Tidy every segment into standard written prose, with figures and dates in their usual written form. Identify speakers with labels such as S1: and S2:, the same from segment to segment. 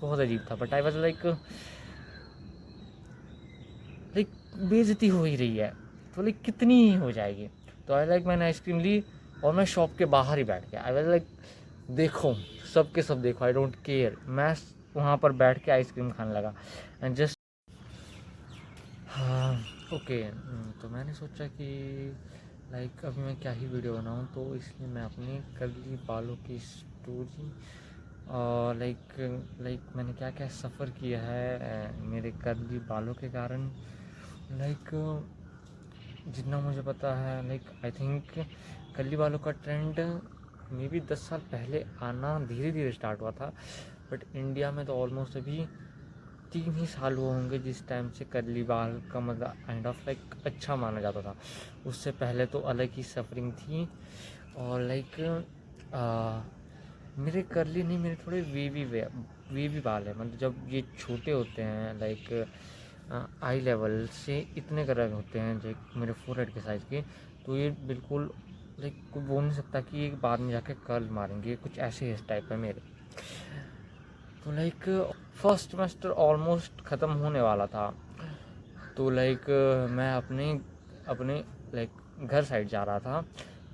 S1: बहुत अजीब था। बट आई वॉज लाइक बेइज्जती हो ही रही है तो लाइक कितनी ही हो जाएगी। तो आई लाइक मैंने आइसक्रीम ली और मैं शॉप के बाहर ही बैठ गया। आई वॉज लाइक देखो सब के सब देखो, आई डोंट केयर। मैं वहाँ पर बैठ के आइसक्रीम खाने लगा एंड जस्ट हाँ ओके। तो मैंने सोचा कि लाइक अभी मैं क्या ही वीडियो बनाऊँ, तो इसलिए मैं अपने कर्ली बालों की स्टोरी और लाइक मैंने क्या क्या सफ़र किया है मेरे कर्ली बालों के कारण। लाइक जितना मुझे पता है, लाइक आई थिंक कर्ली बालों का ट्रेंड मे बी 10 साल पहले आना धीरे धीरे स्टार्ट हुआ था। बट इंडिया में तो ऑलमोस्ट अभी 3 ही साल हुए होंगे जिस टाइम से कर्ली बाल का मतलब काइंड ऑफ लाइक अच्छा माना जाता था। उससे पहले तो अलग ही सफरिंग थी। और लाइक मेरे कर्ली नहीं, मेरे थोड़े वेवी बाल है। मतलब जब ये छोटे होते हैं लाइक आई लेवल से इतने कलर होते हैं जो मेरे फोरहेड के साइज़ के, तो ये बिल्कुल लाइक कोई बोल नहीं सकता कि ये बाद में जाके कर्ल मारेंगे। कुछ ऐसे हेयर टाइप है मेरे। तो लाइक फर्स्ट सेमेस्टर ऑलमोस्ट ख़त्म होने वाला था। तो लाइक मैं अपने अपने लाइक घर साइड जा रहा था।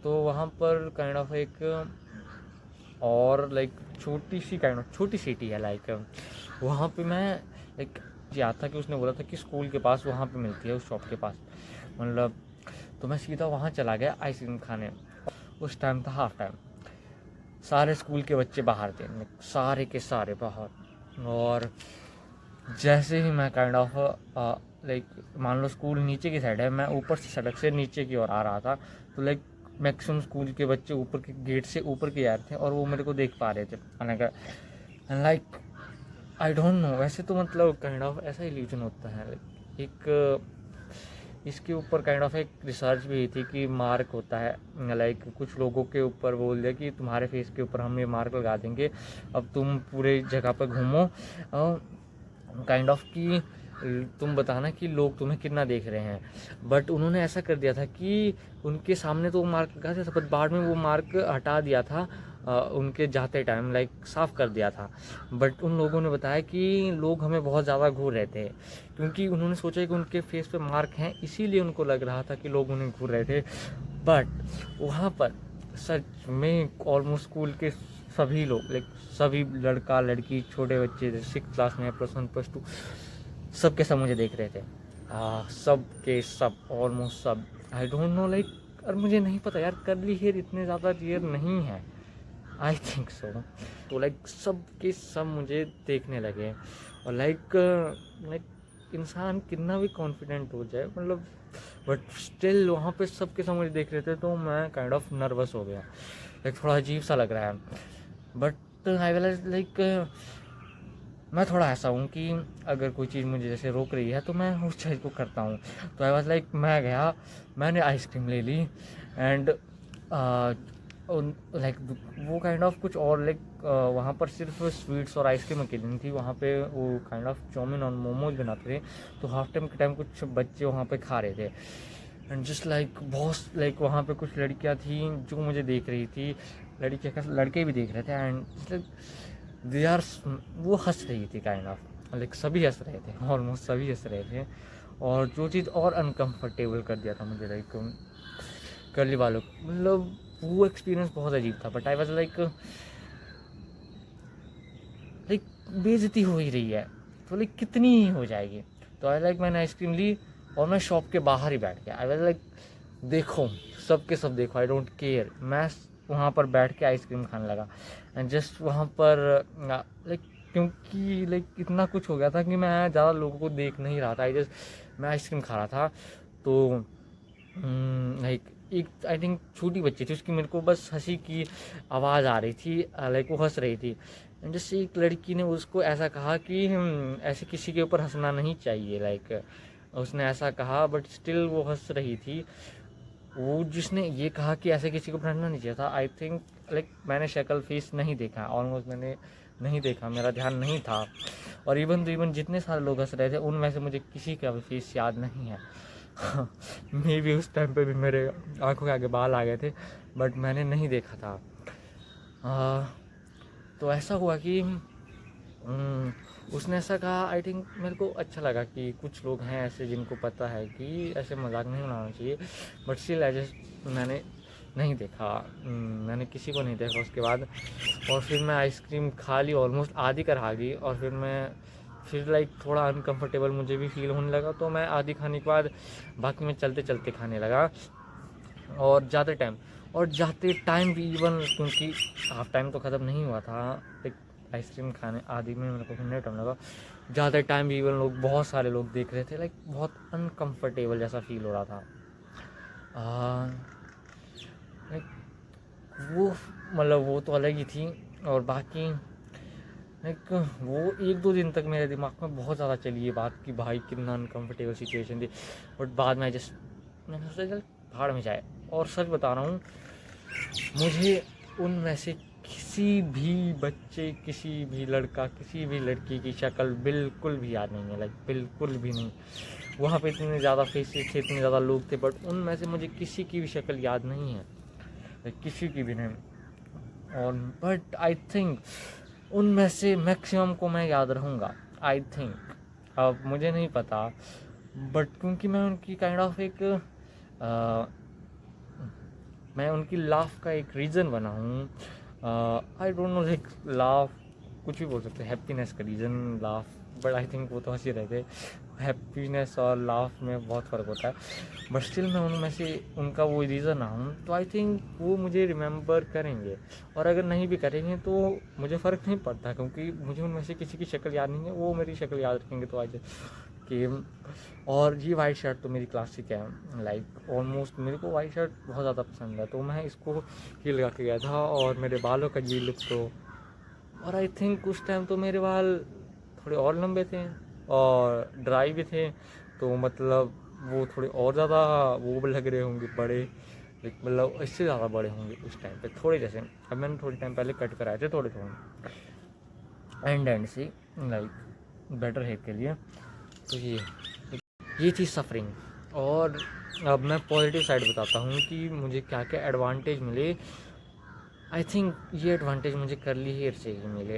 S1: तो वहाँ पर काइंड ऑफ एक और लाइक छोटी सिटी है लाइक। वहाँ पे मैं लाइक याद था कि उसने बोला था कि स्कूल के पास वहाँ पे मिलती है, उस शॉप के पास मतलब। तो मैं सीधा वहाँ चला गया आइसक्रीम खाने। उस टाइम था हाफ टाइम, सारे स्कूल के बच्चे बाहर थे, सारे के सारे बाहर। और जैसे ही मैं काइंड ऑफ लाइक मान लो स्कूल नीचे की साइड है, मैं ऊपर से सड़क से नीचे की ओर आ रहा था। तो लाइक मैक्सिमम स्कूल के बच्चे ऊपर के गेट से ऊपर के आ रहे थे और वो मेरे को देख पा रहे थे। लाइक आई डोंट नो, वैसे तो मतलब काइंड ऑफ ऐसा इल्यूजन होता है। एक इसके ऊपर काइंड ऑफ एक रिसर्च भी हुई थी कि मार्क होता है लाइक कुछ लोगों के ऊपर बोल दिया कि तुम्हारे फेस के ऊपर हम ये मार्क लगा देंगे, अब तुम पूरे जगह पर घूमो काइंड ऑफ कि तुम बताना कि लोग तुम्हें कितना देख रहे हैं। बट उन्होंने ऐसा कर दिया था कि उनके सामने तो वो मार्क लगा दिया था, बट बाद में वो मार्क हटा दिया था उनके जाते टाइम, लाइक साफ़ कर दिया था। बट उन लोगों ने बताया कि लोग हमें बहुत ज़्यादा घूर रहे थे, क्योंकि उन्होंने सोचा कि उनके फेस पे मार्क हैं, इसीलिए उनको लग रहा था कि लोग उन्हें घूर रहे थे। बट वहाँ पर सच में ऑलमोस्ट स्कूल के सभी लोग लाइक सभी लड़का लड़की छोटे बच्चे 6 क्लास में +1 +2 सब के सब मुझे देख रहे थे। सब के सब ऑलमोस्ट सब। आई डोंट नो लाइक, और मुझे नहीं पता यार कर्ली हेयर इतने ज़्यादा रेयर नहीं है, आई थिंक सो। तो लाइक सब के सब मुझे देखने लगे। और लाइक इंसान कितना भी कॉन्फिडेंट हो जाए मतलब, बट स्टिल वहाँ पे सब के सब मुझे देख रहे थे, तो मैं काइंड ऑफ नर्वस हो गया। लाइक थोड़ा अजीब सा लग रहा है। बट आई वाज लाइक मैं थोड़ा ऐसा हूँ कि अगर कोई चीज़ मुझे जैसे रोक रही है तो मैं उस चीज़ को करता हूँ। तो आई वाज लाइक मैं गया, मैंने आइसक्रीम ले ली एंड लाइक वो काइंड ऑफ कुछ और लाइक वहाँ पर सिर्फ स्वीट्स और आइसक्रीम अकेली नहीं थी। वहाँ पे वो काइंड ऑफ चाउमीन और मोमोज बनाते थे। तो हाफ टाइम के टाइम कुछ बच्चे वहाँ पे खा रहे थे एंड जस्ट लाइक बहुत लाइक वहाँ पे कुछ लड़कियाँ थी जो मुझे देख रही थी, लड़कियाँ का लड़के भी देख रहे थे एंड दे आर वो हंस रही थी काइंड ऑफ लाइक सभी हंस रहे थे, ऑलमोस्ट सभी हंस रहे थे। और जो चीज़ और अनकंफर्टेबल कर दिया था मुझे लाइक कर्ली बालों, मतलब वो एक्सपीरियंस बहुत अजीब था। बट आई वाज लाइक बेइज्जती हो ही रही है तो लाइक कितनी ही हो जाएगी। तो आई लाइक मैंने आइसक्रीम ली और मैं शॉप के बाहर ही बैठ गया। आई वाज लाइक देखो सब के सब देखो, आई डोंट केयर। मैं वहाँ पर बैठ के आइसक्रीम खाने लगा एंड जस्ट वहाँ पर लाइक क्योंकि लाइक इतना कुछ हो गया था कि मैं ज़्यादा लोगों को देख नहीं रहा था। मैं आइसक्रीम खा रहा था। तो लाइक एक आई थिंक छोटी बच्ची थी, उसकी मेरे को बस हंसी की आवाज़ आ रही थी, लाइक वो हंस रही थी एंड जैसे एक लड़की ने उसको ऐसा कहा कि ऐसे किसी के ऊपर हंसना नहीं चाहिए, लाइक उसने ऐसा कहा बट स्टिल वो हंस रही थी। वो जिसने ये कहा कि ऐसे किसी को हंसना नहीं चाहिए था, आई थिंक लाइक मैंने शक्ल फेस नहीं देखा, ऑलमोस्ट मैंने नहीं देखा, मेरा ध्यान नहीं था। और इवन जितने सारे लोग हंस रहे थे उनमें से मुझे किसी का भी फेस याद नहीं है। मे भी उस टाइम पे भी मेरे आंखों के आगे बाल आ गए थे बट मैंने नहीं देखा था। तो ऐसा हुआ कि उसने ऐसा कहा, आई थिंक मेरे को अच्छा लगा कि कुछ लोग हैं ऐसे जिनको पता है कि ऐसे मजाक नहीं उड़ाना चाहिए, बट स्टिल आई जस्ट मैंने नहीं देखा, मैंने किसी को नहीं देखा उसके बाद। और फिर मैं आइसक्रीम खा ली, ऑलमोस्ट आधी करा गई, और फिर लाइक थोड़ा अनकंफर्टेबल मुझे भी फील होने लगा, तो मैं आधी खाने के बाद बाकी मैं चलते चलते खाने लगा। और जाते टाइम भी इवन, क्योंकि हाफ टाइम तो ख़त्म नहीं हुआ था, एक आइसक्रीम खाने आदि में मेरे को कितना टाइम लगा, ज़्यादा टाइम भी इवन लोग, बहुत सारे लोग देख रहे थे, लाइक बहुत अनकंफर्टेबल जैसा फील हो रहा था। लाइक वो मतलब वो तो अलग ही थी। और बाकी लाइक वो 1-2 दिन तक मेरे दिमाग में बहुत ज़्यादा चली ये बात कि भाई कितना अनकंफर्टेबल सिचुएशन थी, बट बाद में मैंने सोचा चल भाड़ में जाए। और सच बता रहा हूँ, मुझे उनमें से किसी भी बच्चे, किसी भी लड़का, किसी भी लड़की की शक्ल बिल्कुल भी याद नहीं है, लाइक बिल्कुल भी नहीं। वहाँ पे इतने ज़्यादा फेसेस थे, इतने ज़्यादा लोग थे, बट उनमें से मुझे किसी की भी शक्ल याद नहीं है, लाइक किसी की भी नहीं। और बट आई थिंक उनमें से मैक्सिमम को मैं याद रहूँगा, आई थिंक। अब मुझे नहीं पता, बट क्योंकि मैं उनकी काइंड ऑफ मैं उनकी लाफ का एक रीज़न बना हूँ। I don't know, like laugh कुछ भी बोल सकते हैं, हैप्पीनेस का reason laugh, but I think वो तो हंसी रहते। हैप्पीनेस और लाफ में बहुत फ़र्क होता है, बट स्टिल मैं उनमें से उनका वो रीज़न ना हूँ, तो आई थिंक वो मुझे रिमेंबर करेंगे। और अगर नहीं भी करेंगे तो मुझे फ़र्क नहीं पड़ता, क्योंकि मुझे उनमें से किसी की शक्ल याद नहीं है, वो मेरी शक्ल याद रखेंगे, तो आज कि। और ये वाइट शर्ट तो मेरी क्लासिक है, लाइक ऑलमोस्ट मेरे को वाइट शर्ट बहुत ज़्यादा पसंद है, तो मैं इसको ही लगा के गया था। और मेरे बालों का ये लुक तो, और आई थिंक उस टाइम तो मेरे बाल थोड़े और लंबे थे और ड्राई भी थे, तो मतलब वो थोड़े और ज़्यादा वो लग रहे होंगे बड़े, मतलब इससे ज़्यादा बड़े होंगे उस टाइम पे थोड़े, जैसे अब मैंने थोड़े टाइम पहले कट कराए थे थोड़े एंड से, लाइक बेटर हेयर के लिए। तो ये थी सफरिंग। और अब मैं पॉजिटिव साइड बताता हूँ कि मुझे क्या क्या एडवांटेज मिले। आई थिंक ये एडवांटेज मुझे कर्ली हेयर से ही मिले।